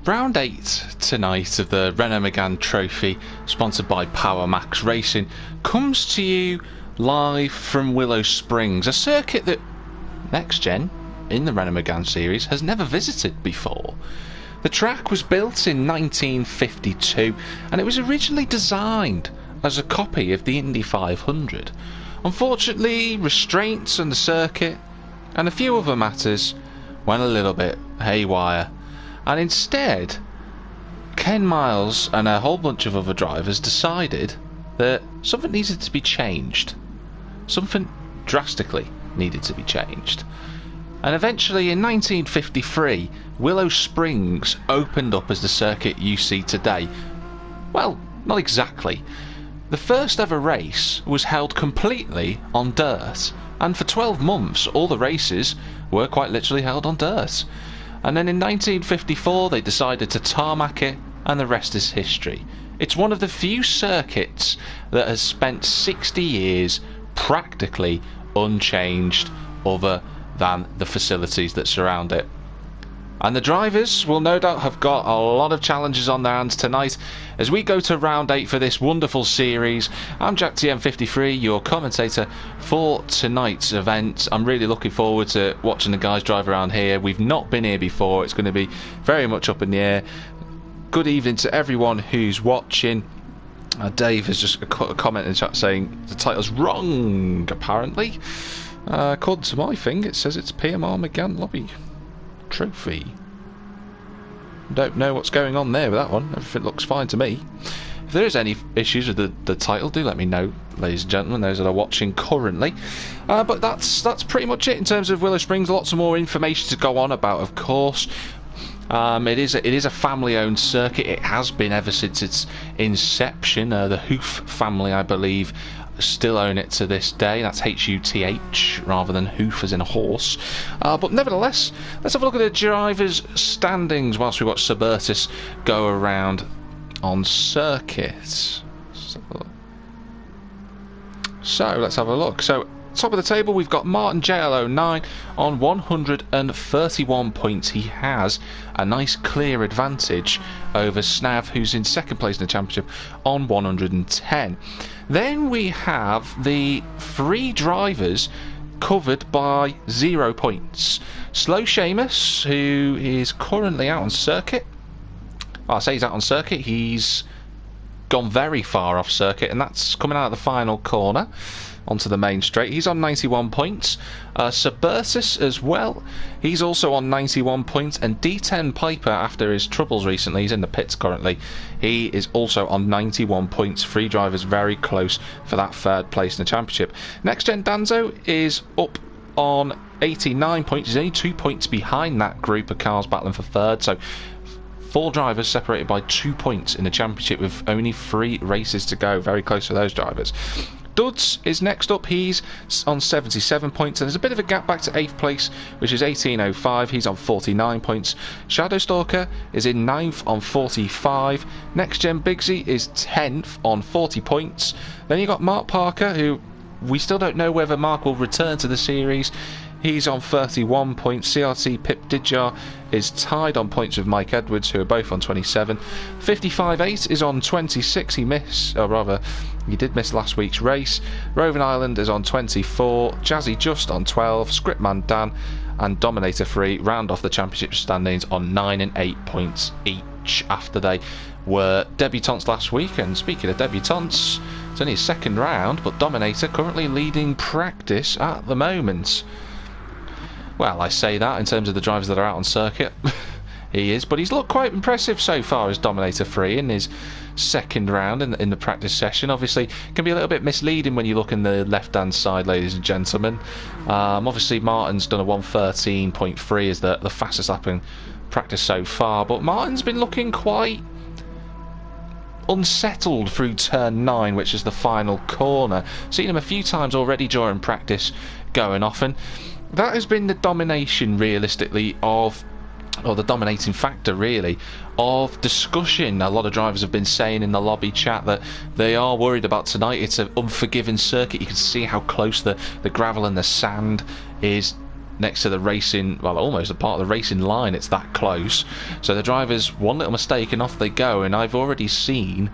Round 8 tonight of the Renault Mégane Trophy, sponsored by Power Max Racing, comes to you live from Willow Springs, a circuit that NXTGEN, in the Renault Mégane series, has never visited before. The track was built in 1952 and it was originally designed as a copy of the Indy 500. Unfortunately, restraints on the circuit and a few other matters went a little bit haywire, and instead Ken Miles and a whole bunch of other drivers decided that something needed to be changed. Something drastically needed to be changed. And eventually in 1953 Willow Springs opened up as the circuit you see today. Well, not exactly. The first ever race was held completely on dirt, and for 12 months all the races were quite literally held on dirt. And then in 1954 they decided to tarmac it, and the rest is history. It's one of the few circuits that has spent 60 years practically unchanged other than the facilities that surround it. And the drivers will no doubt have got a lot of challenges on their hands tonight as we go to round 8 for this wonderful series. I'm Jack TM53, your commentator for tonight's event. I'm really looking forward to watching the guys drive around here. We've not been here before. It's going to be very much up in the air. Good evening to everyone who's watching. Dave has just a comment in the chat saying the title's wrong, apparently. According to my thing, it says it's PMR Mégane Lobby Trophy. Don't know what's going on there with that one. Everything looks fine to me. If there is any issues with the title, do let me know, ladies and gentlemen, those that are watching currently. But that's pretty much it in terms of Willow Springs. Lots of more information to go on about, of course. It is a family-owned circuit. It has been ever since its inception. The Hoof family, I believe, still own it to this day. That's H-U-T-H rather than hoof as in a horse. But nevertheless, let's have a look at the drivers' standings whilst we watch Suburtis go around on circuit. So let's have a look. So top of the table we've got Martin JL09 on 131 points. He has a nice clear advantage over Snav, who's in second place in the championship on 110. Then we have the three drivers covered by 0 points. Slow Seamus, who is currently out on circuit. I say he's out on circuit, he's gone very far off circuit, and that's coming out of the final corner onto the main straight. He's on 91 points. Suburtis as well, he's also on 91 points, and D10 Piper, after his troubles recently, he's in the pits currently, he is also on 91 points. Three drivers very close for that third place in the championship. NXTGEN Danzo is up on 89 points. He's only 2 points behind that group of cars battling for third, so 4 drivers separated by 2 points in the championship with only 3 races to go. Very close for those drivers. Duds is next up. He's on 77 points, and there's a bit of a gap back to 8th place, which is 1805. He's on 49 points. Shadowstalker is in 9th on 45. NXTGEN Bigsy is 10th on 40 points. Then you got Mark Parker, who we still don't know whether Mark will return to the series. He's on 31 points. CRT Pip Didjar is tied on points with Mike Edwards, who are both on 27. 55-8 is on 26. He missed, or rather, he did miss last week's race. Roving Island is on 24. Jazzy Just on 12. Scriptman Dan and Dominator 3 round off the championship standings on 9 and 8 points each after they were debutantes last week. And speaking of debutantes, it's only his second round, but Dominator currently leading practice at the moment. Well, I say that in terms of the drivers that are out on circuit. He is, but he's looked quite impressive so far as Dominator 3 in his second round in the practice session. Obviously, it can be a little bit misleading when you look in the left-hand side, ladies and gentlemen. Obviously, Martin's done a 113.3 as the fastest lap in practice so far, but Martin's been looking quite unsettled through turn 9, which is the final corner. Seen him a few times already during practice going off, and that has been the domination, realistically, of, or the dominating factor, really, of discussion. A lot of drivers have been saying in the lobby chat that they are worried about tonight. It's an unforgiving circuit. You can see how close the gravel and the sand is next to the racing, well, almost a part of the racing line. It's that close. So the drivers, one little mistake and off they go. And I've already seen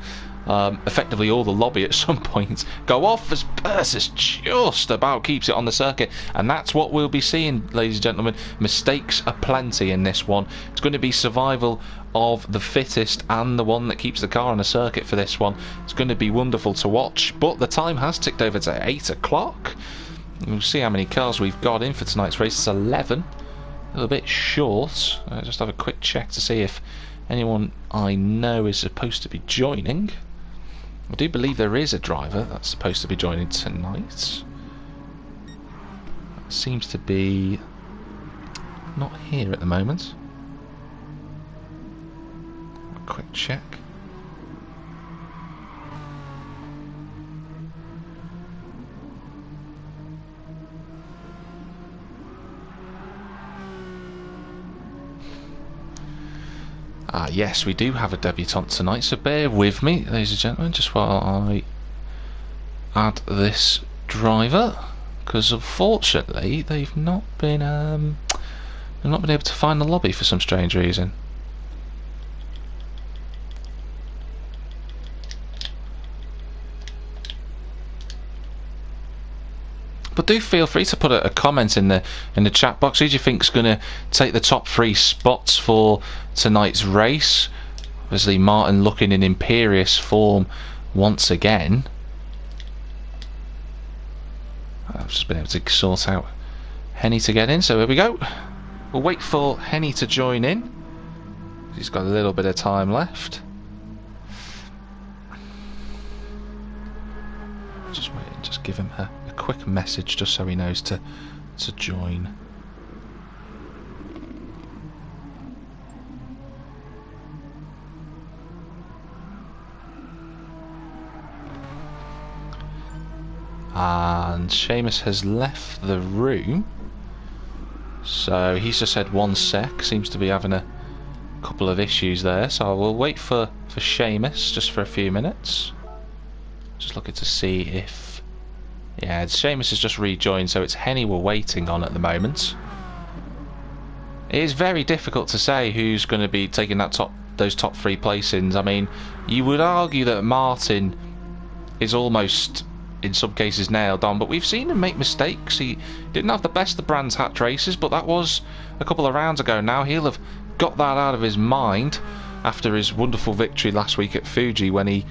effectively all the lobby at some point go off as Persis just about keeps it on the circuit, and that's what we'll be seeing, ladies and gentlemen. Mistakes are plenty in this one. It's going to be survival of the fittest and the one that keeps the car on the circuit for this one. It's going to be wonderful to watch, but the time has ticked over to 8 o'clock. We'll see how many cars we've got in for tonight's race. It's 11, a little bit short. I'll just have a quick check to see if anyone I know is supposed to be joining. I do believe there is a driver that's supposed to be joining tonight. That seems to be not here at the moment. A quick check. Yes, we do have a debutant tonight, so bear with me, ladies and gentlemen, just while I add this driver, because unfortunately they've not been able to find the lobby for some strange reason. But do feel free to put a comment in the chat box. Who do you think's going to take the top 3 spots for tonight's race? Obviously, Martin looking in imperious form once again. I've just been able to sort out Henny to get in, so here we go. We'll wait for Henny to join in. He's got a little bit of time left. Just wait and just give him a quick message just so he knows to join. And Seamus has left the room, so he's just said 1 sec. Seems to be having a couple of issues there, so we'll wait for Seamus just for a few minutes. Just looking to see if... Yeah, Seamus has just rejoined, so it's Henny we're waiting on at the moment. It is very difficult to say who's going to be taking those top 3 placings. I mean, you would argue that Martin is almost, in some cases, nailed on, but we've seen him make mistakes. He didn't have the best of Brands Hatch races, but that was a couple of rounds ago now. He'll have got that out of his mind after his wonderful victory last week at Fuji, when he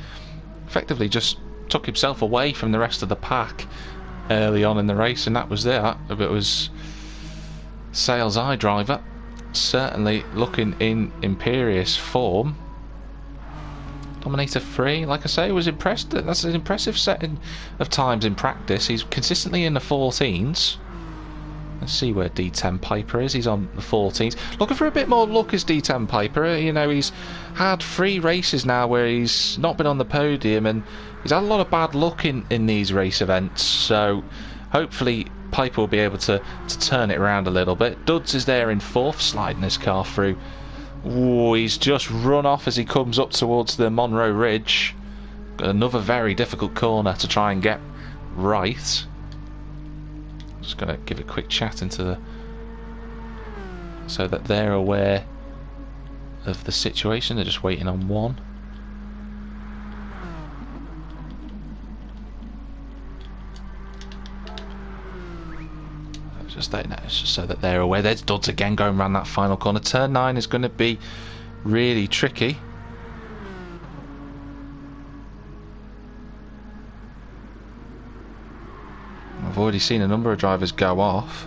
effectively just took himself away from the rest of the pack early on in the race, and that was that. It was Sales iDriver certainly looking in imperious form. Dominator 3, like I say, was impressed. That's an impressive setting of times in practice. He's consistently in the 14s. Let's see where D10 Piper is. He's on the 14s. Looking for a bit more luck as D10 Piper. You know, he's had 3 races now where he's not been on the podium, and he's had a lot of bad luck in these race events. So hopefully Piper will be able to turn it around a little bit. Duds is there in 4th, sliding his car through. Ooh, he's just run off as he comes up towards the Monroe Ridge. Got another very difficult corner to try and get right. Just going to give a quick chat into the... so that they're aware of the situation. They're just waiting on one. Just so that they're aware. There's Duds again going around that final corner. Turn 9 is going to be really tricky. I've already seen a number of drivers go off.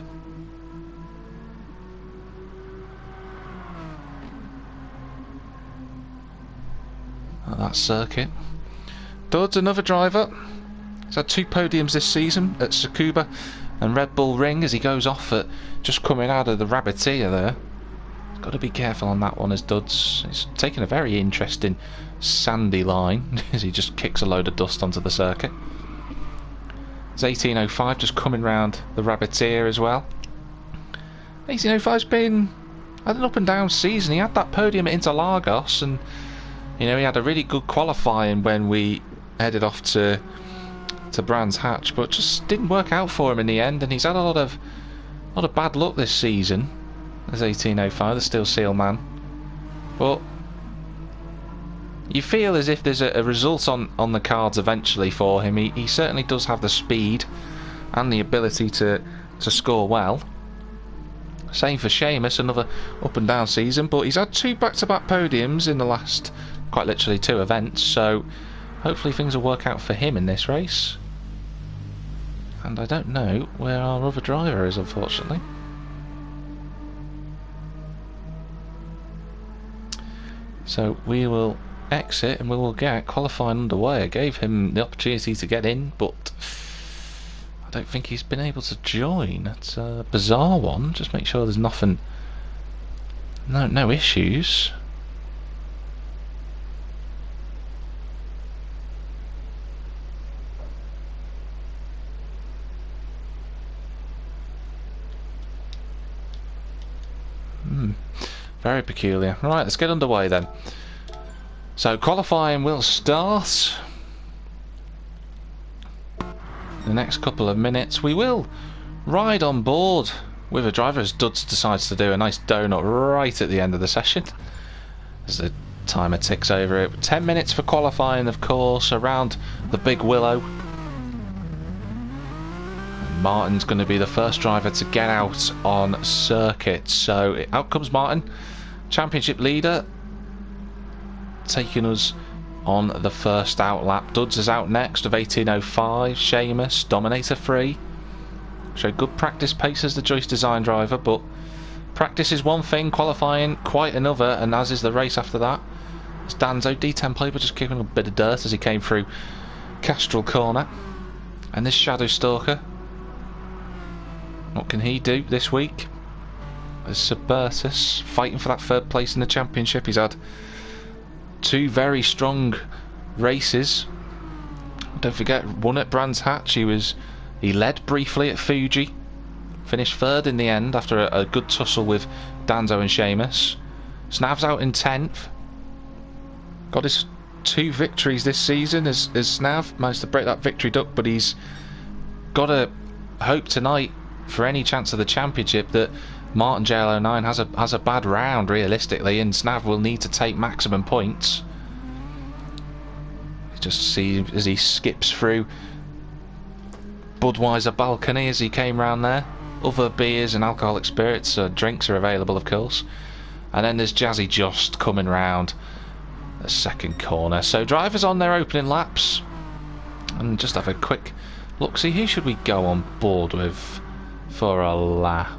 At that circuit. Duds, another driver. He's had 2 podiums this season at Tsukuba and Red Bull Ring, as he goes off at just coming out of the Rabbitia there. He's got to be careful on that one, as Duds is taking a very interesting sandy line as he just kicks a load of dust onto the circuit. It's 1805 just coming round the Rabbitia as well. 1805's been had an up and down season. He had that podium at Interlagos, and you know, he had a really good qualifying when we headed off to Brands Hatch, but just didn't work out for him in the end, and he's had a lot of Not a bad look this season. There's 1805, the Steel Seal man. But you feel as if there's a result on the cards eventually for him. He certainly does have the speed and the ability to score well. Same for Seamus, another up and down season, but he's had 2 back-to-back podiums in the last, quite literally, 2 events, so hopefully things will work out for him in this race. And I don't know where our other driver is, unfortunately. So we will exit and we will get qualifying underway. I gave him the opportunity to get in, but I don't think he's been able to join. It's a bizarre one. Just make sure there's nothing, no issues. Very peculiar. Right, let's get underway then. So qualifying will start in the next couple of minutes. We will ride on board with a driver as Duds decides to do a nice donut right at the end of the session as the timer ticks over it. 10 minutes for qualifying, of course, around the big Willow. And Martin's going to be the first driver to get out on circuit. So out comes Martin, championship leader, taking us on the first out lap. Duds is out next of 1805. Seamus, Dominator free. Showed good practice pace as the Joyce Design driver, but practice is one thing, qualifying quite another, and as is the race after that. It's Danzo, D10 play, but just kicking a bit of dirt as he came through Castrol Corner. And this Shadow Stalker, what can he do this week? There's Suburtus fighting for that 3rd place in the championship. He's had 2 very strong races. Don't forget, one at Brands Hatch. He led briefly at Fuji, finished 3rd in the end after a good tussle with Danzo and Seamus. Snav's out in 10th. Got his 2 victories this season as Snav managed to break that victory duck, but he's got to hope tonight for any chance of the championship that Martin JL09 has a bad round realistically, and Snav will need to take maximum points. Just see as he skips through Budweiser balcony as he came round there. Other beers and alcoholic spirits, drinks are available, of course. And then there's Jazzy Just coming round the 2nd corner. So drivers on their opening laps, and just have a quick look. See, who should we go on board with for a lap?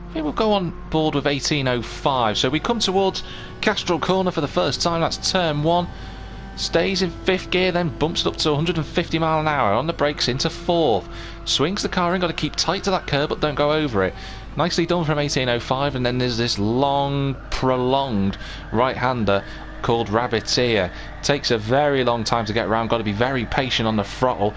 I think we'll go on board with 1805. So we come towards Castrol Corner for the first time. That's turn 1. Stays in 5th gear, then bumps it up to 150 mile an hour on the brakes into 4th. Swings the car in, got to keep tight to that curb but don't go over it. Nicely done from 1805. And then there's this long, prolonged right-hander called Rabbit's Ear. Takes a very long time to get around, got to be very patient on the throttle.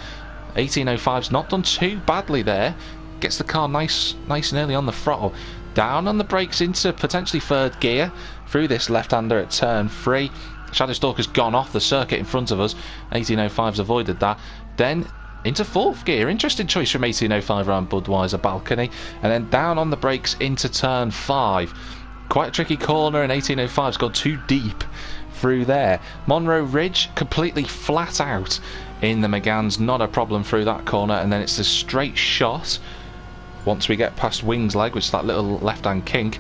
1805's not done too badly there. Gets the car nice and early on the throttle. Down on the brakes into potentially 3rd gear through this left-hander at turn 3. Shadow Stalker's gone off the circuit in front of us. 1805's avoided that. Then into 4th gear. Interesting choice from 1805 around Budweiser balcony. And then down on the brakes into turn 5. Quite a tricky corner, and 1805's gone too deep through there. Monroe Ridge completely flat out in the Megane's. Not a problem through that corner. And then it's a straight shot once we get past Wings Leg, which is that little left-hand kink,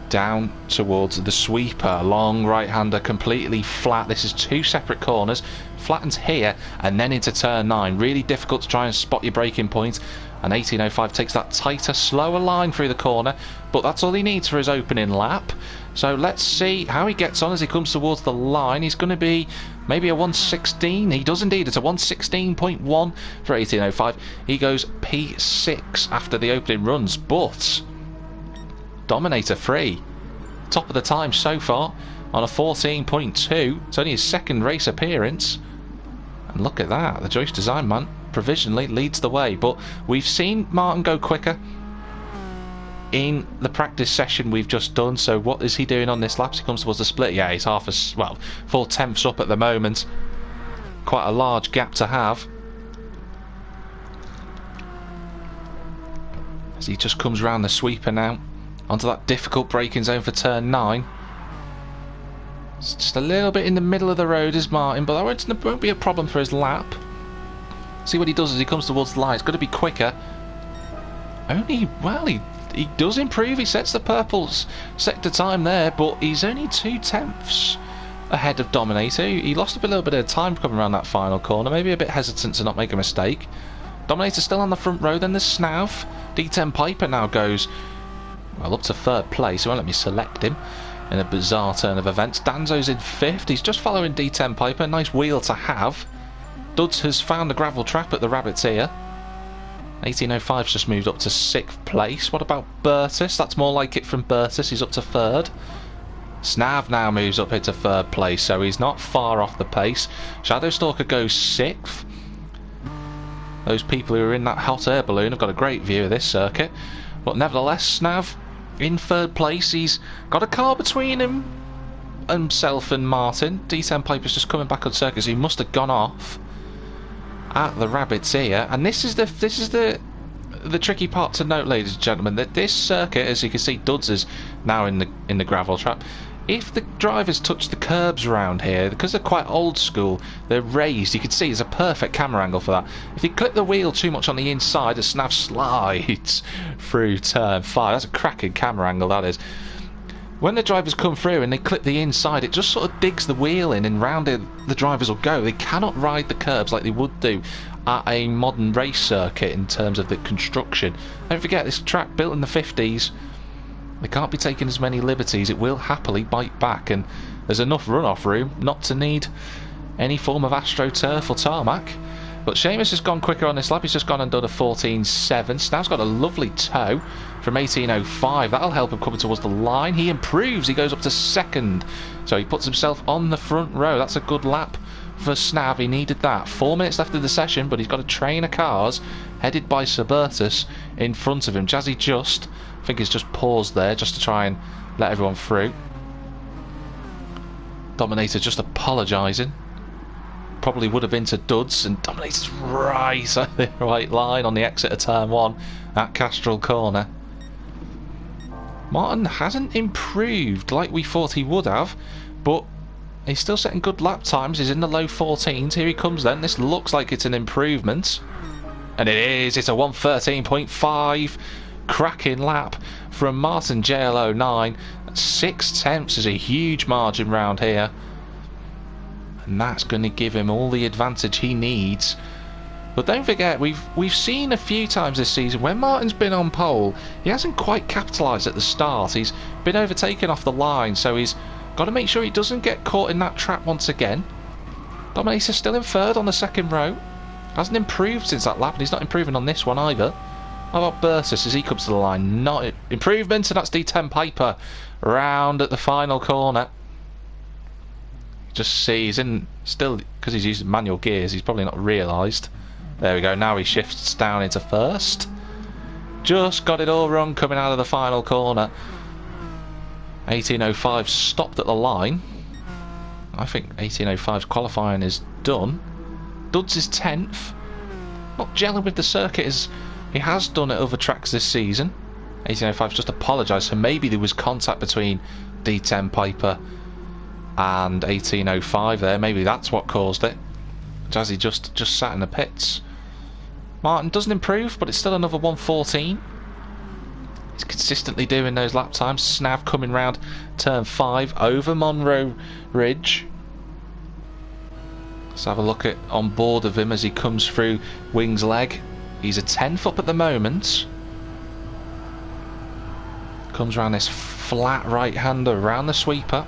down towards the sweeper. Long right-hander, completely flat. This is 2 separate corners. Flattens here and then into turn 9. Really difficult to try and spot your braking point. And 1805 takes that tighter, slower line through the corner, but that's all he needs for his opening lap. So let's see how he gets on as he comes towards the line. He's going to be maybe a 116. He does indeed. It's a 116.1 for 1805. He goes P6 after the opening runs, but Dominator free. Top of the time so far on a 14.2. It's only his 2nd race appearance. And look at that. The Joyce Design man provisionally leads the way. But we've seen Martin go quicker in the practice session we've just done. So what is he doing on this lap? He comes towards the split. Yeah, he's 4/10ths up at the moment. Quite a large gap to have. As he just comes round the sweeper now. Onto that difficult braking zone for turn 9. It's just a little bit in the middle of the road is Martin, but that won't be a problem for his lap. See what he does as he comes towards the line. It's got to be quicker. Well, he does improve. He sets the purple sector time there, but he's only 2/10 ahead of Dominator. He lost a little bit of time coming around that final corner. Maybe a bit hesitant to not make a mistake. Dominator still on the front row. Then there's Snav. D10 Piper now goes, well, up to 3rd place. He won't let me select him in a bizarre turn of events. Danzo's in 5th. He's just following D10 Piper. Nice wheel to have. Duds has found the gravel trap at the Rabbit's Ear. 1805's just moved up to 6th place. What about Bertus? That's more like it from Bertus. He's up to 3rd. Snav now moves up into 3rd place, so he's not far off the pace. Shadowstalker goes 6th. Those people who are in that hot air balloon have got a great view of this circuit. But nevertheless, Snav in 3rd place. He's got a car between himself and Martin. D10 Piper's just coming back on circuit, so he must have gone off at the Rabbit's Ear. And this is the tricky part to note, ladies and gentlemen, that this circuit, as you can see, Duds is now in the gravel trap. If the drivers touch the curbs around here, because they're quite old school, they're raised, you can see it's a perfect camera angle for that. If you clip the wheel too much on the inside, the Snav slides through turn 5. That's a cracking camera angle, that is. When the drivers come through and they clip the inside, it just sort of digs the wheel in, and round it the drivers will go. They cannot ride the curbs like they would do at a modern race circuit in terms of the construction. Don't forget, this track built in the 50s. They can't be taking as many liberties. It will happily bite back, and there's enough runoff room not to need any form of AstroTurf or tarmac. But Seamus has gone quicker on this lap. He's just gone and done a 14.7. Snav's got a lovely toe from 18.05. That'll help him coming towards the line. He improves. He goes up to 2nd. So he puts himself on the front row. That's a good lap for Snav. He needed that. 4 minutes left of the session, but he's got a train of cars headed by Suburtus in front of him. Jazzy Just, I think he's just paused there just to try and let everyone through. Dominator just apologising. Probably would have been to Duds, and Dominator's right at the right line on the exit of turn 1 at Castrol Corner. Martin hasn't improved like we thought he would have, but he's still setting good lap times. He's in the low 14s. Here he comes then. This looks like it's an improvement. And it is. It's a 113.5. Cracking lap from Martin JL09. 6/10 is a huge margin round here. And that's going to give him all the advantage he needs. But don't forget, we've seen a few times this season when Martin's been on pole, he hasn't quite capitalised at the start. He's been overtaken off the line, so he's got to make sure he doesn't get caught in that trap once again. Dominator's still in 3rd on the 2nd row. Hasn't improved since that lap, and he's not improving on this one either. How about Bursus as he comes to the line? Not improvement, and that's D10 Piper round at the final corner. Just see, he's in still, because he's using manual gears, he's probably not realised. There we go, now he shifts down into 1st. Just got it all wrong coming out of the final corner. 18.05 stopped at the line. I think 18.05's qualifying is done. Duds is 10th. Not gelling with the circuit as he has done at other tracks this season. 18.05's just apologised, so maybe there was contact between D10 Piper and 18.05 there. Maybe that's what caused it. Jazzy just sat in the pits. Martin doesn't improve, but it's still another 114. He's consistently doing those lap times. Snav coming round turn 5 over Monroe Ridge. Let's have a look at on board of him as he comes through Wing's Leg. He's a 10th up at the moment. Comes around this flat right-hander around the sweeper.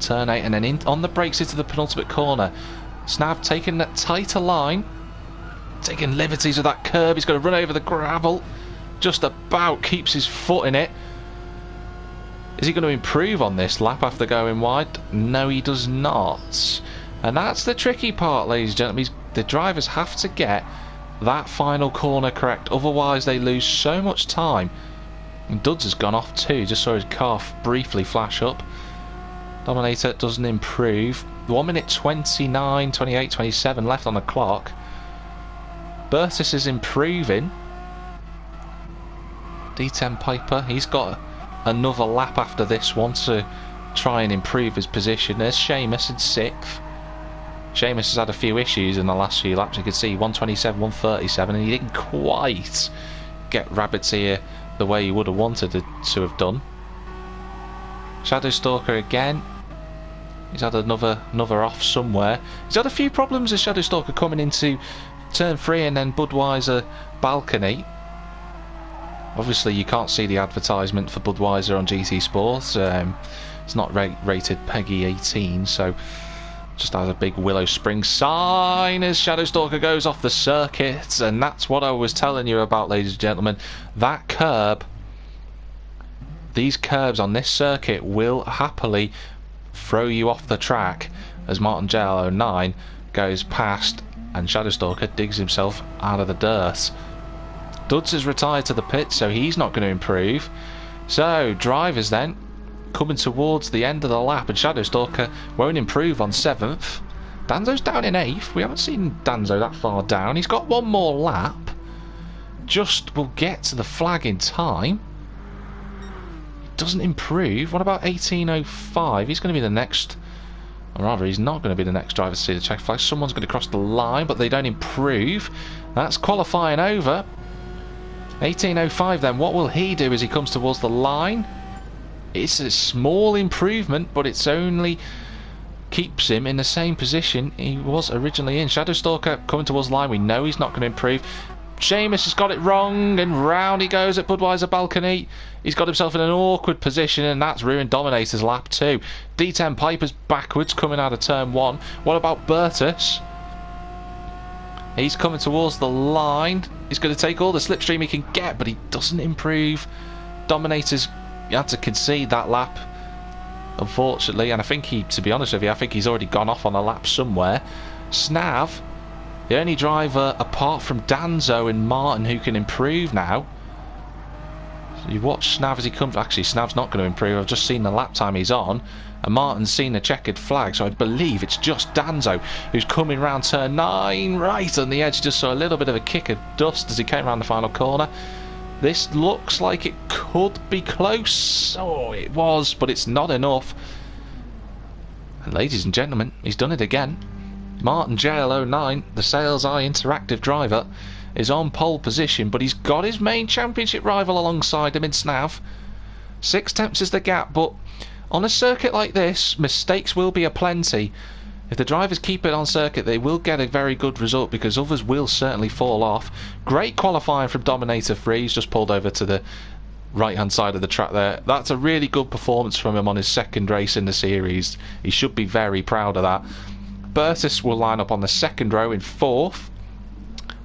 Turn 8 and then in on the brakes into the penultimate corner. Snav taking that tighter line. Taking liberties with that curb. He's going to run over the gravel. Just about keeps his foot in it. Is he going to improve on this lap after going wide? No, he does not. And that's the tricky part, ladies and gentlemen. The drivers have to get that final corner correct. Otherwise, they lose so much time. And Duds has gone off too. Just saw his car briefly flash up. Dominator doesn't improve. 1 minute 29, 28, 27 left on the clock. Bertus is improving. D10 Piper, he's got another lap after this one to try and improve his position. There's Seamus in 6th. Seamus has had a few issues in the last few laps. You can see 127, 137, and he didn't quite get Rabbit's Ear the way he would have wanted it to have done. Shadow Stalker again. He's had another off somewhere. He's had a few problems as Shadow Stalker coming into turn 3 and then Budweiser balcony. Obviously you can't see the advertisement for Budweiser on GT Sports. It's not rated Peggy 18, so just has a big Willow Springs sign as Shadow Stalker goes off the circuit. And that's what I was telling you about, ladies and gentlemen. That curb, these curbs on this circuit will happily throw you off the track as Martin JL09 goes past and Shadow Stalker digs himself out of the dirt. Duds has retired to the pit, so he's not going to improve. So drivers then coming towards the end of the lap, and Shadow Stalker won't improve on 7th. Danzo's down in 8th. We haven't seen Danzo that far down. He's got one more lap. Just will get to the flag in time. Doesn't improve. What about 1805? He's going to be the next, or rather he's not going to be the next driver to see the check flag. Someone's going to cross the line, but they don't improve. That's qualifying over. 1805 then, what will he do as he comes towards the line? It's a small improvement, but it's only keeps him in the same position he was originally in. Shadow Stalker coming towards the line. We know he's not going to improve. Seamus has got it wrong, and round he goes at Budweiser balcony. He's got himself in an awkward position, and that's ruined Dominator's lap too. D10 Piper's backwards coming out of turn 1. What about Bertus? He's coming towards the line. He's going to take all the slipstream he can get, but he doesn't improve. Dominator's had to concede that lap, unfortunately, and I think to be honest with you, I think he's already gone off on a lap somewhere. Snav, the only driver apart from Danzo and Martin who can improve now. So you watch Snav as he comes. Actually, Snav's not going to improve. I've just seen the lap time he's on, and Martin's seen the checkered flag, so I believe it's just Danzo who's coming round turn 9 right on the edge. Just saw a little bit of a kick of dust as he came around the final corner. This looks like it could be close. Oh, it was, but it's not enough. And ladies and gentlemen, he's done it again. Martin JL09, the Sales Eye Interactive driver, is on pole position, but he's got his main championship rival alongside him in Snav. 6 tenths is the gap, but on a circuit like this, mistakes will be aplenty. If the drivers keep it on circuit, they will get a very good result, because others will certainly fall off. Great qualifying from Dominator 3. He's just pulled over to the right hand side of the track there. That's a really good performance from him on his 2nd race in the series. He should be very proud of that. Bertus will line up on the 2nd row in 4th.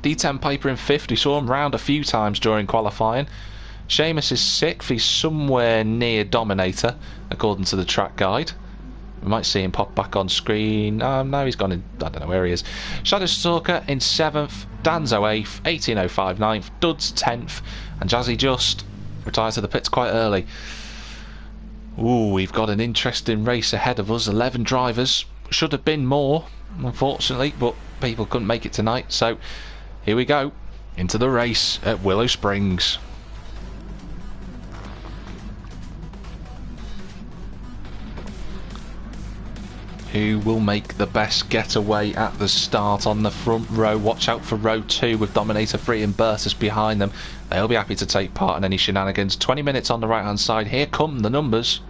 D10 Piper in 5th. We saw him round a few times during qualifying. Seamus is 6th. He's somewhere near Dominator, according to the track guide. We might see him pop back on screen. No, he's gone in. I don't know where he is. Shadow Stalker in 7th. Danzo 8th. 1805 9th. Duds 10th. And Jazzy just retired to the pits quite early. Ooh, we've got an interesting race ahead of us. 11 drivers. Should have been more, unfortunately, but people couldn't make it tonight. So here we go into the race at Willow Springs. Who will make the best getaway at the start on the front row? Watch out for row 2 with Dominator 3 and Bertus behind them. They'll be happy to take part in any shenanigans. 20 minutes on the right hand side. Here come the numbers.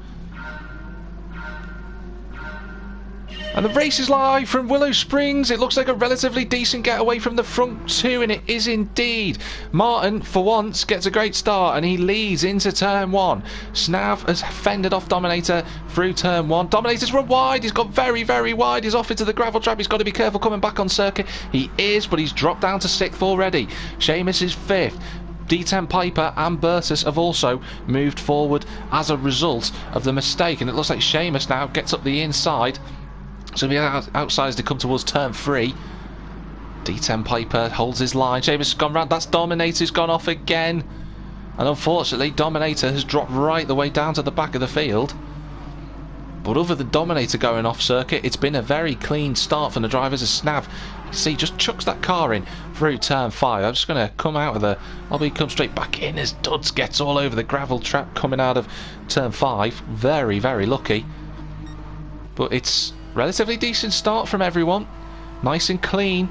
And the race is live from Willow Springs. It looks like a relatively decent getaway from the front 2, and it is indeed. Martin, for once, gets a great start, and he leads into turn 1. Snav has fended off Dominator through turn 1. Dominator's run wide. He's got very, very wide. He's off into the gravel trap. He's got to be careful coming back on circuit. He is, but he's dropped down to 6th already. Seamus is 5th. D10 Piper and Bertus have also moved forward as a result of the mistake, and it looks like Seamus now gets up the inside. So he'll be outside as they come towards turn 3. D10 Piper holds his line. Seamus has gone round. That's Dominator's gone off again. And unfortunately, Dominator has dropped right the way down to the back of the field. But other than Dominator going off circuit, it's been a very clean start from the drivers. As Snav, you see, just chucks that car in through turn 5. I'm just going to come out of the... I'll be come straight back in as Duds gets all over the gravel trap coming out of turn 5. Very, very lucky. But it's relatively decent start from everyone. Nice and clean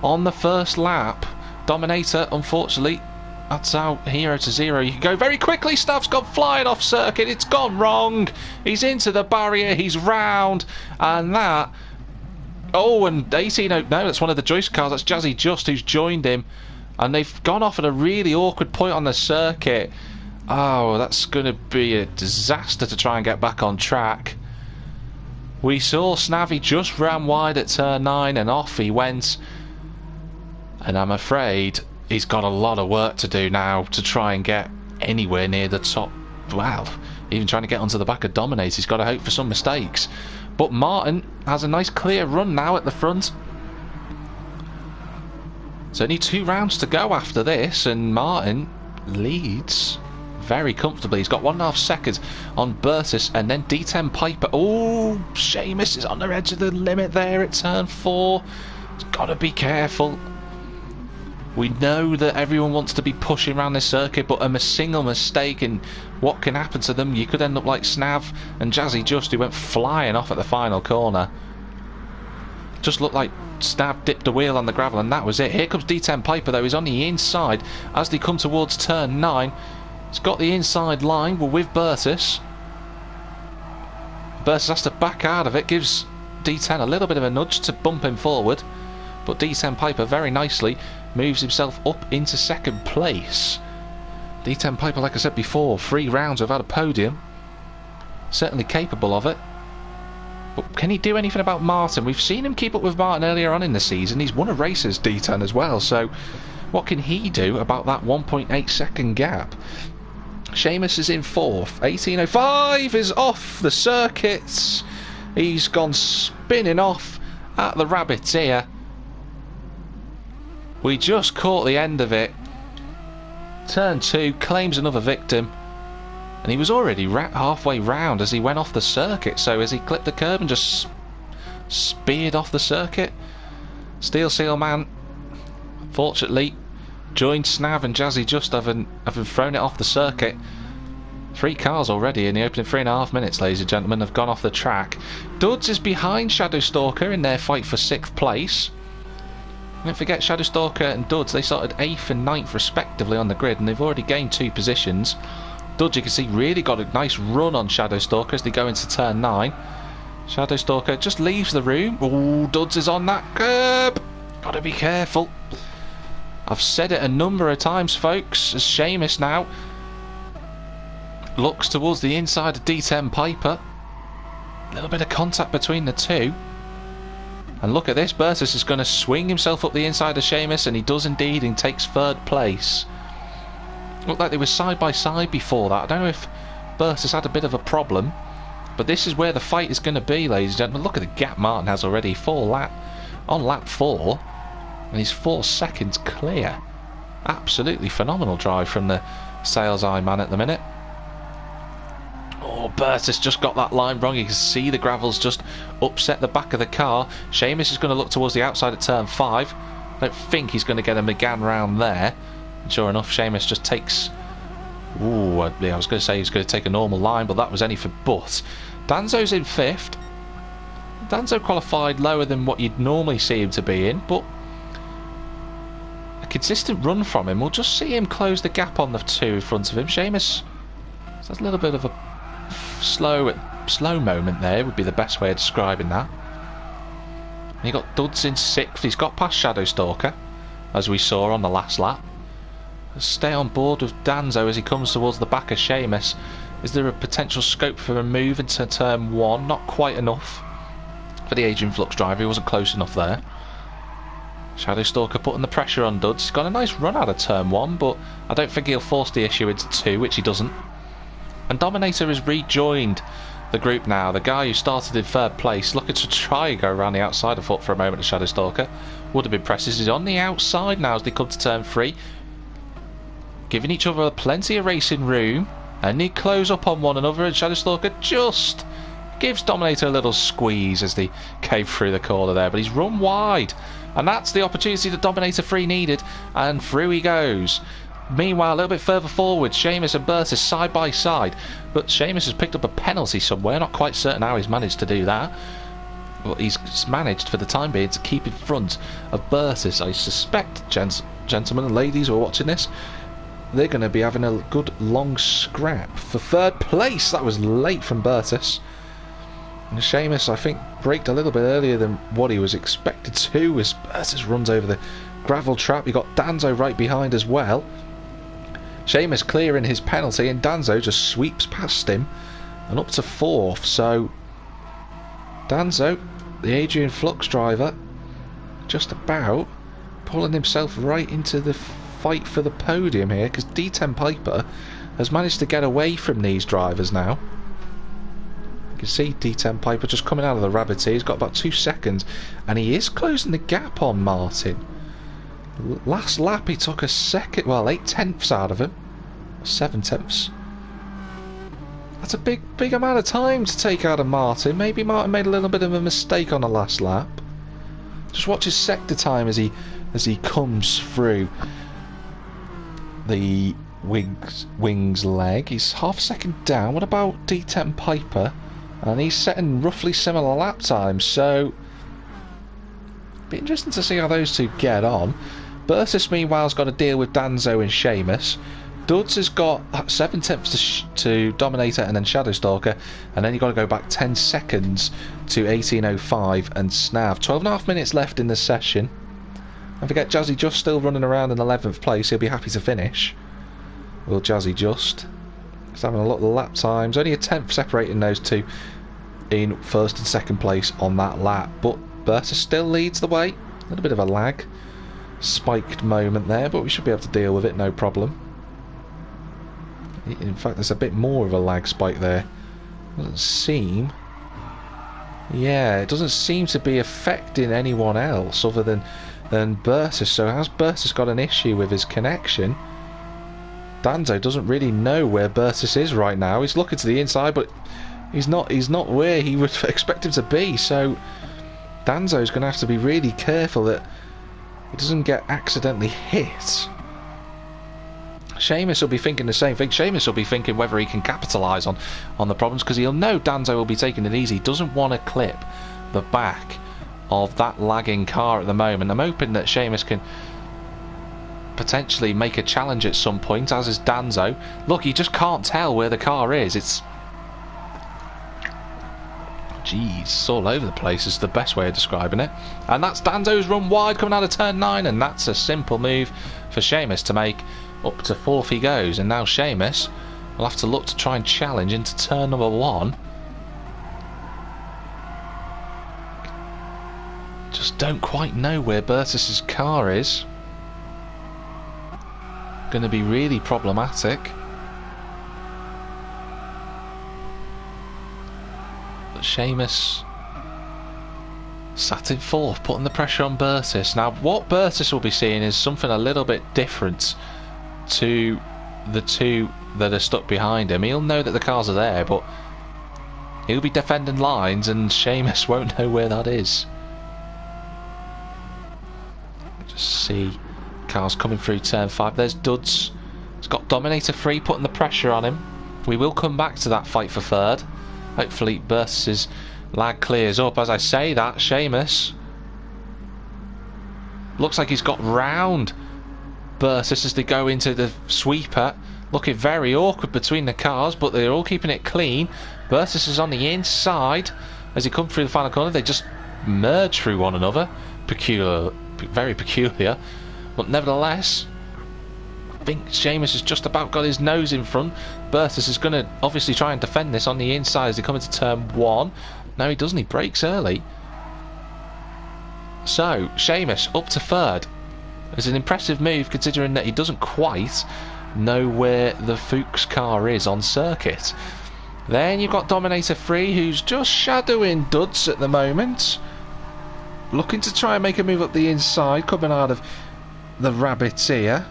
on the first lap. Dominator, unfortunately, that's our hero to 0. You can go very quickly. Snav's gone flying off circuit. It's gone wrong. He's into the barrier. He's round. And that... Oh, and 18... No, that's one of the Joyce cars. That's Jazzy Just who's joined him. And they've gone off at a really awkward point on the circuit. Oh, that's going to be a disaster to try and get back on track. We saw Snavy just ran wide at turn 9 and off he went. And I'm afraid he's got a lot of work to do now to try and get anywhere near the top. Wow, even trying to get onto the back of Dominator, he's got to hope for some mistakes. But Martin has a nice clear run now at the front. There's only 2 rounds to go after this, and Martin leads very comfortably. He's got 1.5 seconds on Bertus, and then D10 Piper. Oh, Seamus is on the edge of the limit there at turn 4. He's got to be careful. We know that everyone wants to be pushing around this circuit, but a single mistake in what can happen to them, you could end up like Snav and Jazzy Just, who went flying off at the final corner. Just looked like Snav dipped a wheel on the gravel and that was it. Here comes D10 Piper though. He's on the inside as they come towards turn 9. He's got the inside line. We're with Bertus. Bertus has to back out of it. Gives D10 a little bit of a nudge to bump him forward. But D10 Piper very nicely moves himself up into 2nd place. D10 Piper, like I said before, 3 rounds without a podium. Certainly capable of it. But can he do anything about Martin? We've seen him keep up with Martin earlier on in the season. He's won a race as D10 as well. So what can he do about that 1.8 second gap? Seamus is in 4th. 18.05 is off the circuits. He's gone spinning off at the rabbit's ear. We just caught the end of it. Turn 2 claims another victim. And he was already halfway round as he went off the circuit. So as he clipped the curb and just speared off the circuit. Steel Seal Man, fortunately, joined Snav and Jazzy Just having thrown it off the circuit. 3 cars already in the opening 3.5 minutes, ladies and gentlemen, have gone off the track. Duds is behind Shadowstalker in their fight for 6th place. Don't forget, Shadowstalker and Duds, they started 8th and 9th respectively on the grid, and they've already gained 2 positions. Duds, you can see, really got a nice run on Shadowstalker as they go into turn 9. Shadowstalker just leaves the room. Oh, Duds is on that curb. Gotta be careful. I've said it a number of times, folks, as Seamus now looks towards the inside of D10 Piper. A little bit of contact between the two. And look at this, Bertus is going to swing himself up the inside of Seamus, and he does indeed, and takes 3rd place. Looked like they were side by side before that. I don't know if Bertus had a bit of a problem, but this is where the fight is going to be, ladies and gentlemen. Look at the gap Martin has already, on lap 4, and he's 4 seconds clear. Absolutely phenomenal drive from the Sales Eye man at the minute. Oh, Bertus just got that line wrong. You can see the gravel's just upset the back of the car. Seamus is going to look towards the outside at turn 5. I don't think he's going to get a Mégane round there. And sure enough, Seamus just takes... Ooh, I was going to say he's going to take a normal line, but that was only for Butt. Danzo's in 5th. Danzo qualified lower than what you'd normally see him to be in, but a consistent run from him. We'll just see him close the gap on the 2 in front of him. Seamus, that's a little bit of a slow moment there, would be the best way of describing that. And you got Duds in 6th. He's got past Shadowstalker, as we saw on the last lap. Stay on board with Danzo as he comes towards the back of Seamus. Is there a potential scope for a move into turn 1? Not quite enough for the Aging Flux driver. He wasn't close enough there. Shadowstalker putting the pressure on Duds. He's got a nice run out of turn 1, but I don't think he'll force the issue into 2, which he doesn't. And Dominator has rejoined the group now. The guy who started in 3rd place, looking to try and go around the outside of foot for a moment at Shadowstalker. Would have been presses. He's on the outside now as they come to turn 3. Giving each other plenty of racing room. And they close up on one another, and Shadowstalker just gives Dominator a little squeeze as they came through the corner there, but he's run wide, and that's the opportunity that Dominator 3 needed, and through he goes. Meanwhile, a little bit further forward, Seamus and Bertus side by side, but Seamus has picked up a penalty somewhere. Not quite certain how he's managed to do that. Well, he's managed for the time being to keep in front of Bertus. I suspect, gentlemen and ladies who are watching this, they're going to be having a good long scrap for third place. That was late from Bertus. And Seamus, I think, braked a little bit earlier than what he was expected to as Bertus runs over the gravel trap. You got Danzo right behind as well. Seamus clearing his penalty, and Danzo just sweeps past him and up to fourth. So Danzo, the Adrian Flux driver, just about pulling himself right into the fight for the podium here, because D10 Piper has managed to get away from these drivers now. You can see D10 Piper just coming out of the rabbit here. He's got about 2 seconds, and he is closing the gap on Martin. Last lap he took a second, well, 8/10 out of him, 7/10. That's a big amount of time to take out of Martin. Maybe Martin made a little bit of a mistake on the last lap. Just watch his sector time as he comes through the wings leg. He's half a second down. What about D10 Piper? And he's setting roughly similar lap times, so be interesting to see how those two get on. Bertus meanwhile has got to deal with Danzo and Seamus. Duds has got 7/10 to Dominator and then Shadowstalker, and then you've got to go back 10 seconds to 18:05 and Snav. 12.5 minutes left in the session. Don't forget Jazzy Just still running around in 11th place. He'll be happy to finish. Will Jazzy Just? He's having a lot of lap times. Only a 10th separating those two in first and second place on that lap. But Bertus still leads the way. A little bit of a lag. Spiked moment there, but we should be able to deal with it, no problem. In fact, there's a bit more of a lag spike there. Doesn't seem... Yeah, it doesn't seem to be affecting anyone else other than Bertus. So has Bertus got an issue with his connection? Danzo doesn't really know where Bertus is right now. He's looking to the inside, but he's not where he would expect him to be. So Danzo's going to have to be really careful that he doesn't get accidentally hit. Seamus will be thinking the same thing. Seamus will be thinking whether he can capitalise on the problems, because he'll know Danzo will be taking it easy. He doesn't want to clip the back of that lagging car at the moment. I'm hoping that Seamus can potentially make a challenge at some point, as is Danzo. Look, you just can't tell where the car is. It's... Jeez, it's all over the place is the best way of describing it. And that's Danzo's run wide coming out of turn 9, and that's a simple move for Seamus to make. Up to fourth he goes, and now Seamus will have to look to try and challenge into turn number 1. Just don't quite know where Bertus's car is. Going to be really problematic. But Seamus sat in fourth, putting the pressure on Bertus. Now what Bertus will be seeing is something a little bit different to the two that are stuck behind him. He'll know that the cars are there, but he'll be defending lines, and Seamus won't know where that is. Just see cars coming through turn 5. There's Duds. He's got Dominator 3 putting the pressure on him. We will come back to that fight for third. Hopefully Bertus's lag clears up. As I say that, Seamus looks like he's got round Bertus as they go into the sweeper. Looking very awkward between the cars, but they're all keeping it clean. Bertus is on the inside as he comes through the final corner. They just merge through one another. Peculiar, very peculiar. But nevertheless, I think Seamus has just about got his nose in front. Bertus is going to obviously try and defend this on the inside as they come into turn 1. No, he doesn't. He brakes early. So Seamus up to third. It's an impressive move considering that he doesn't quite know where the Fuchs car is on circuit. Then you've got Dominator 3 who's just shadowing Duds at the moment. Looking to try and make a move up the inside, coming out of the rabbit's ear.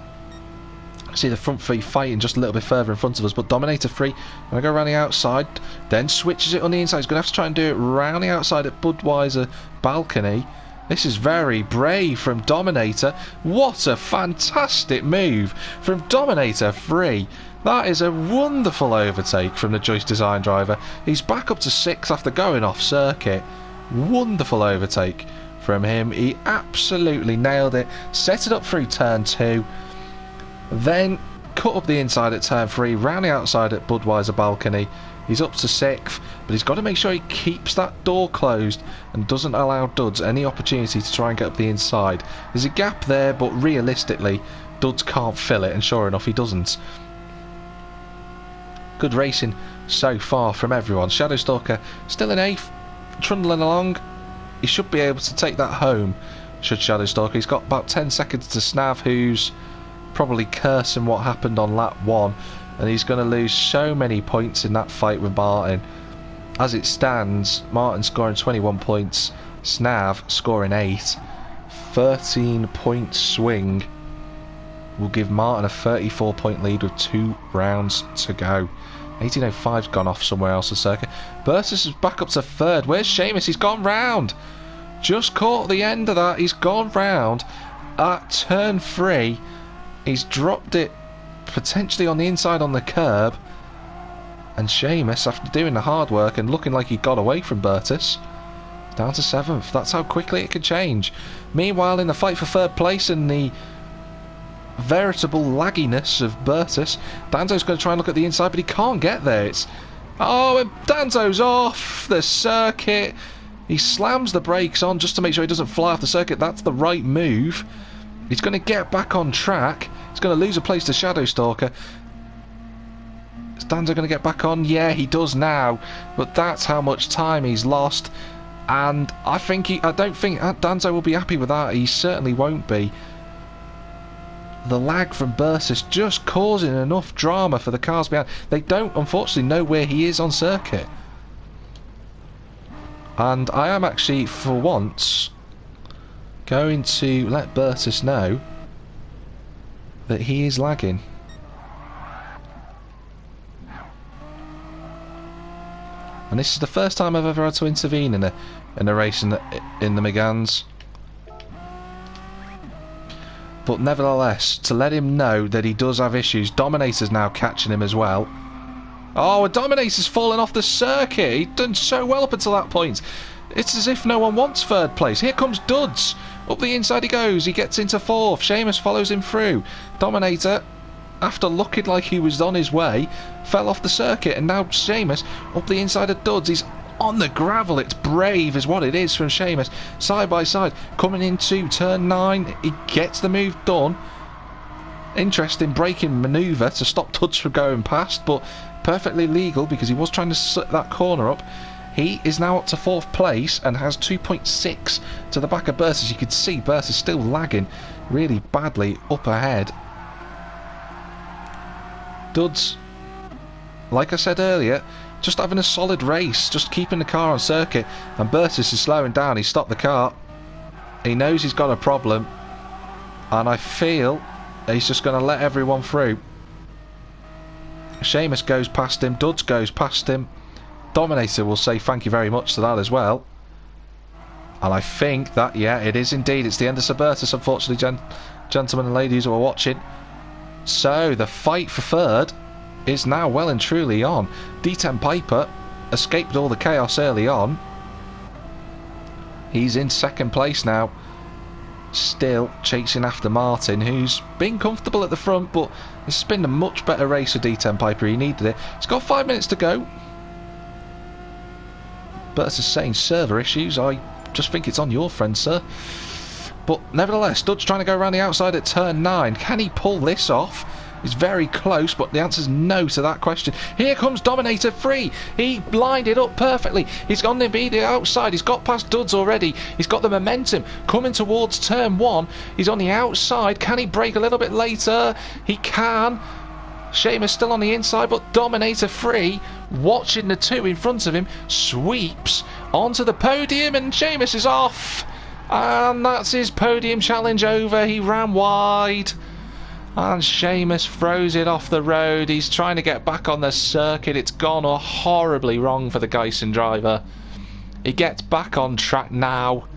See the front three fighting just a little bit further in front of us, but Dominator 3 going to go around the outside, then switches it on the inside. He's going to have to try and do it round the outside at Budweiser balcony. This is very brave from Dominator. What a fantastic move from Dominator 3. That is a wonderful overtake from the Joyce Design driver. He's back up to 6th after going off circuit. Wonderful overtake from him. He absolutely nailed it. Set it up through turn 2. Then cut up the inside at turn 3, round the outside at Budweiser balcony. He's up to 6th, but he's got to make sure he keeps that door closed and doesn't allow Duds any opportunity to try and get up the inside. There's a gap there, but realistically, Duds can't fill it, and sure enough, he doesn't. Good racing so far from everyone. Shadowstalker still in 8th, trundling along. He should be able to take that home, should Shadowstalker. He's got about 10 seconds to Snav, who's probably cursing what happened on lap 1, and he's going to lose so many points in that fight with Martin. As it stands, Martin scoring 21 points, Snav scoring 8. 13 point swing will give Martin a 34 point lead with 2 rounds to go. 1805's gone off somewhere else the circuit. Bertus is back up to 3rd. Where's Seamus? He's gone round. Just caught the end of that. He's gone round at turn 3. He's dropped it potentially on the inside on the curb, and Seamus, after doing the hard work and looking like he got away from Bertus, down to 7th. That's how quickly it can change. Meanwhile, in the fight for 3rd place and the veritable lagginess of Bertus, Danzo's going to try and look at the inside, but he can't get there. Oh, and Danzo's off the circuit. He slams the brakes on just to make sure he doesn't fly off the circuit. That's the right move. He's going to get back on track. He's going to lose a place to Shadowstalker. Is Danzo going to get back on? Yeah, he does now. But that's how much time he's lost. And I don't think Danzo will be happy with that. He certainly won't be. The lag from Bertus just causing enough drama for the cars behind. They don't, unfortunately, know where he is on circuit. And I am actually, for once, going to let Bertus know that he is lagging. And this is the first time I've ever had to intervene in a race in the Méganes. But nevertheless, to let him know that he does have issues. Dominator's now catching him as well. Oh, Dominator's fallen off the circuit. He'd done so well up until that point. It's as if no one wants 3rd place. Here comes Duds. Up the inside he goes. He gets into 4th. Seamus follows him through. Dominator, after looking like he was on his way, fell off the circuit. And now Seamus, up the inside of Duds. He's on the gravel. It's brave is what it is from Seamus. Side by side. Coming into turn 9. He gets the move done. Interesting braking manoeuvre to stop Duds from going past, but perfectly legal because he was trying to set that corner up. He is now up to 4th place and has 2.6 to the back of Bertus. You can see Bertus still lagging really badly up ahead. Duds, like I said earlier, just having a solid race, just keeping the car on circuit, and Bertus is slowing down. He stopped the car. He knows he's got a problem, and I feel he's just going to let everyone through. Seamus goes past him, Duds goes past him. Dominator will say thank you very much to that as well. And I think that, yeah, it is indeed. It's the end of Sir Bertus, unfortunately, gentlemen and ladies who are watching. So, the fight for 3rd is now well and truly on. D10 Piper escaped all the chaos early on. He's in 2nd place now. Still chasing after Martin, who's been comfortable at the front, but it's been a much better race for D10 Piper. He needed it. He's got 5 minutes to go. Bertus is saying server issues. I just think it's on your friend, sir. But nevertheless, Duds trying to go around the outside at turn 9. Can he pull this off? It's very close, but the answer's no to that question. Here comes Dominator 3. He lined it up perfectly. He's on the immediate outside. He's got past Duds already. He's got the momentum coming towards turn 1. He's on the outside. Can he brake a little bit later? He can. Seamus still on the inside, but Dominator 3, watching the 2 in front of him, sweeps onto the podium, and Seamus is off. And that's his podium challenge over. He ran wide. And Seamus throws it off the road. He's trying to get back on the circuit. It's gone horribly wrong for the Geissen driver. He gets back on track now.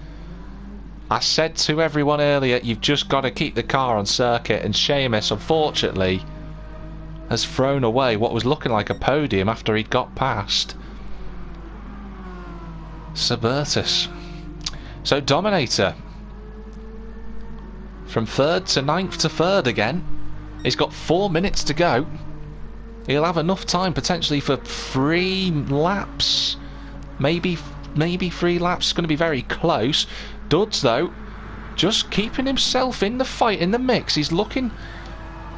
I said to everyone earlier, you've just got to keep the car on circuit, and Seamus, unfortunately, has thrown away what was looking like a podium after he'd got past Suburtus. So Dominator, from 3rd to 9th to 3rd again. He's got 4 minutes to go. He'll have enough time potentially for 3 laps. Maybe 3 laps. It's going to be very close. Duds, though, just keeping himself in the fight, in the mix. He's looking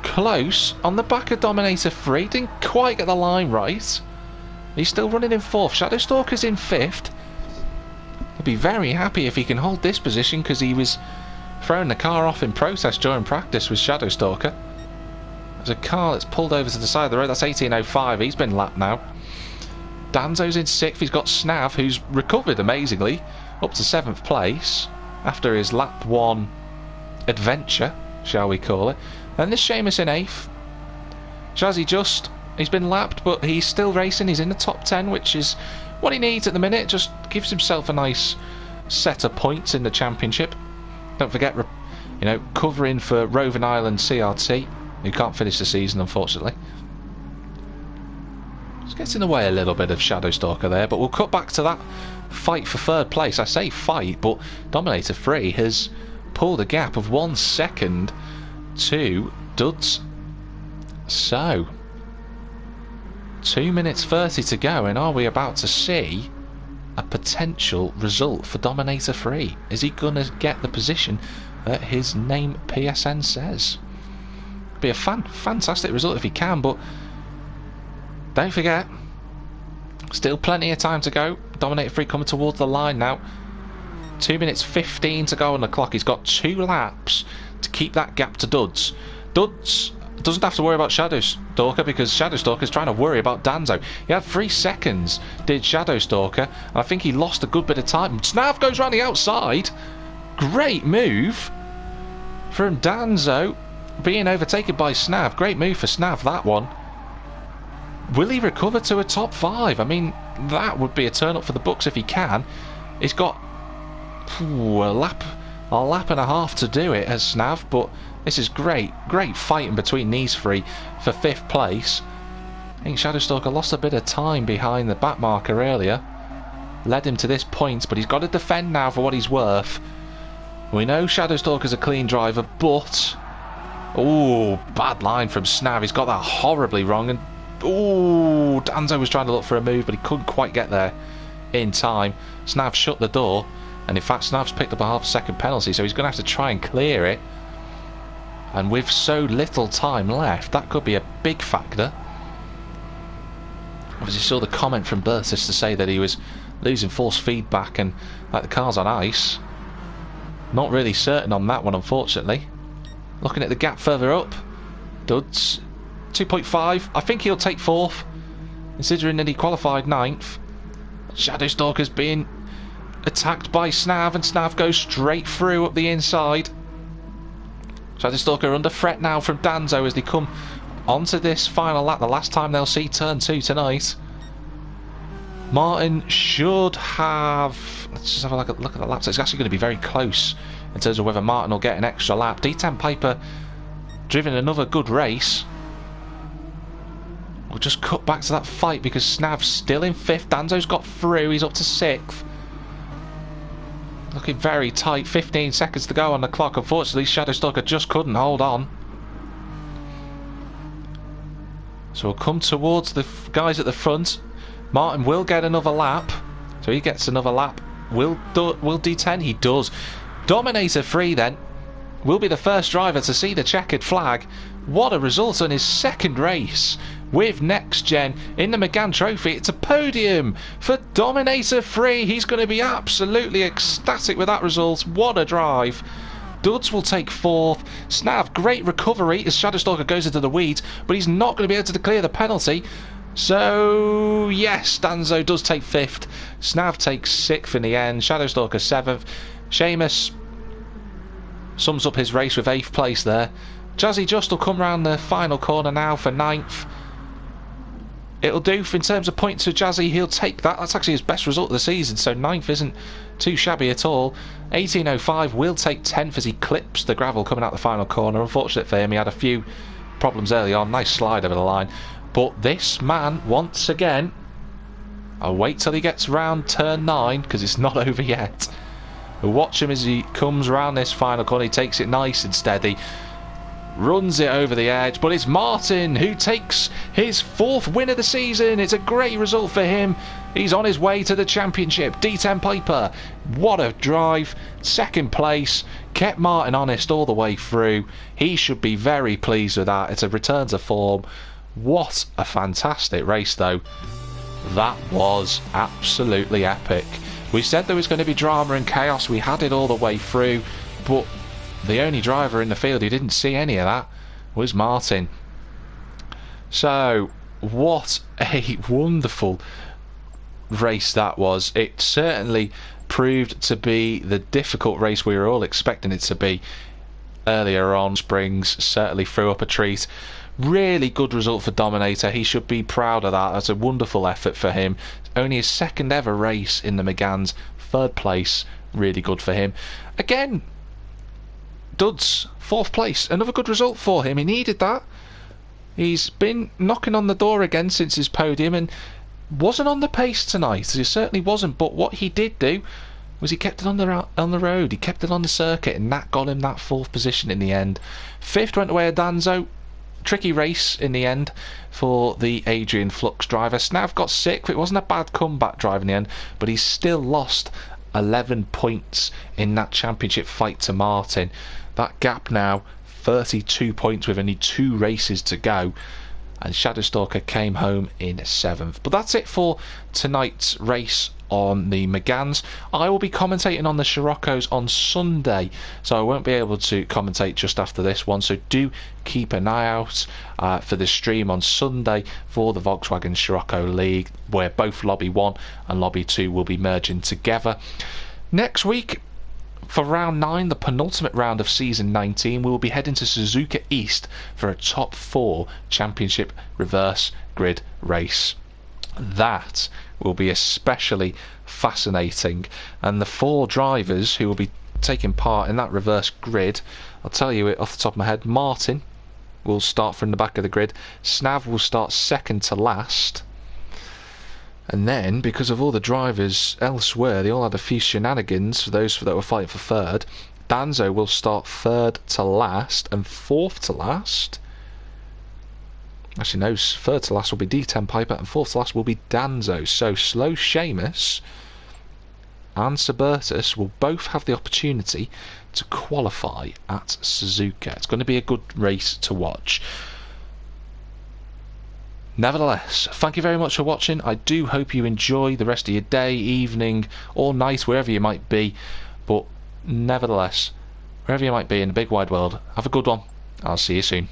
close on the back of Dominator 3. Didn't quite get the line right. He's still running in 4th. Shadowstalker's in 5th. He'll be very happy if he can hold this position, because he was throwing the car off in protest during practice with Shadowstalker. There's a car that's pulled over to the side of the road. That's 18.05. He's been lapped now. Danzo's in 6th. He's got Snav, who's recovered amazingly, up to 7th place after his lap 1 adventure, shall we call it. And this Seamus in 8th. Jazzy just, he's been lapped, but he's still racing. He's in the top 10, which is what he needs at the minute. Just gives himself a nice set of points in the championship. Don't forget, you know, covering for Roving Island CRT, who can't finish the season, unfortunately. Just gets in the way a little bit of Shadowstalker there, but we'll cut back to that fight for 3rd place. I say fight, but Dominator 3 has pulled a gap of 1 second to Duds. So, 2 minutes 30 to go, and are we about to see a potential result for Dominator 3? Is he going to get the position that his name PSN says? Be a fantastic result if he can, but don't forget, still plenty of time to go. Dominator 3 coming towards the line now. 2 minutes 15 to go on the clock. He's got 2 laps to keep that gap to Duds. Duds doesn't have to worry about Shadowstalker, because Shadowstalker's trying to worry about Danzo. He had 3 seconds, did Shadowstalker, and I think he lost a good bit of time. Snav goes around the outside. Great move from Danzo, being overtaken by Snav. Great move for Snav, that one. Will he recover to a top 5? I mean, that would be a turn up for the books if he can. He's got a lap and a half to do it as Snav, but this is great fighting between these 3 for 5th place. I think Shadowstalker lost a bit of time behind the back marker earlier, led him to this point, but he's got to defend now for what he's worth. We know Shadowstalker's a clean driver, but oh, bad line from Snav. He's got that horribly wrong, and oh, Danzo was trying to look for a move, but he couldn't quite get there in time. Snav shut the door, and in fact Snav's picked up a half-second penalty, so he's going to have to try and clear it. And with so little time left, that could be a big factor. Obviously saw the comment from Bertus to say that he was losing force feedback and like the car's on ice. Not really certain on that one, unfortunately. Looking at the gap further up, Duds 2.5. I think he'll take 4th, considering that he qualified 9th. Shadowstalker's being attacked by Snav, and Snav goes straight through up the inside. Shadowstalker under threat now from Danzo as they come onto this final lap, the last time they'll see turn 2 tonight. Martin should have... Let's just have a look at the laps. It's actually going to be very close in terms of whether Martin will get an extra lap. D10 Piper driven another good race. We'll just cut back to that fight because Snav's still in 5th. Danzo's got through. He's up to 6th. Looking very tight. 15 seconds to go on the clock. Unfortunately, Shadowstalker just couldn't hold on. So we'll come towards the guys at the front. Martin will get another lap. So he gets another lap. Will D10? He does. Dominator 3 then will be the first driver to see the checkered flag. What a result on his 2nd race with NXTGEN in the Mégane Trophy. It's a podium for Dominator 3. He's going to be absolutely ecstatic with that result. What a drive. Duds will take 4th. Snav, great recovery as Shadowstalker goes into the weeds, but he's not going to be able to clear the penalty. So, yes, Danzo does take 5th. Snav takes 6th in the end. Shadowstalker 7th. Seamus sums up his race with 8th place there. Jazzy Just will come round the final corner now for 9th. It'll do in terms of points for Jazzy. He'll take that. That's actually his best result of the season, so 9th isn't too shabby at all. 18.05 will take 10th as he clips the gravel coming out the final corner. Unfortunate for him, he had a few problems early on. Nice slide over the line. But this man, once again, I'll wait till he gets round turn 9 because it's not over yet. We'll watch him as he comes round this final corner. He takes it nice and steady. Runs it over the edge, but it's Martin who takes his 4th win of the season. It's a great result for him. He's on his way to the championship. D10 Piper, what a drive. 2nd place, kept Martin honest all the way through. He should be very pleased with that. It's a return to form. What a fantastic race though. That was absolutely epic. We said there was going to be drama and chaos. We had it all the way through, but the only driver in the field who didn't see any of that was Martin. So, what a wonderful race that was. It certainly proved to be the difficult race we were all expecting it to be earlier on. Springs certainly threw up a treat. Really good result for Dominator. He should be proud of that. That's a wonderful effort for him. Only his 2nd ever race in the Méganes. 3rd place. Really good for him. Again, Duds, 4th place. Another good result for him. He needed that. He's been knocking on the door again since his podium and wasn't on the pace tonight. He certainly wasn't. But what he did do was he kept it on the road. He kept it on the circuit, and that got him that 4th position in the end. 5th went away at Danzo. Tricky race in the end for the Adrian Flux driver. Snav got 6th. It wasn't a bad comeback drive in the end, but he still lost 11 points in that championship fight to Martin. That gap now 32 points with only 2 races to go, and Shadowstalker came home in 7th. But that's it for tonight's race on the Méganes. I will be commentating on the Scirocco's on Sunday, so I won't be able to commentate just after this one, so do keep an eye out for the stream on Sunday for the Volkswagen Scirocco League, where both Lobby 1 and Lobby 2 will be merging together. Next week, for round 9, the penultimate round of season 19, we will be heading to Suzuka East for a top 4 championship reverse grid race. That will be especially fascinating, and the 4 drivers who will be taking part in that reverse grid, I'll tell you it off the top of my head. Martin will start from the back of the grid. Snav will start 2nd to last. And then, because of all the drivers elsewhere, they all had a few shenanigans for those that were fighting for 3rd. Danzo will start 3rd to last and 4th to last. Actually, no, 3rd to last will be D10 Piper and 4th to last will be Danzo. So, Slow Seamus and Suburtus will both have the opportunity to qualify at Suzuka. It's going to be a good race to watch. Nevertheless, thank you very much for watching. I do hope you enjoy the rest of your day, evening, or night, wherever you might be. But nevertheless, wherever you might be in the big wide world, have a good one. I'll see you soon.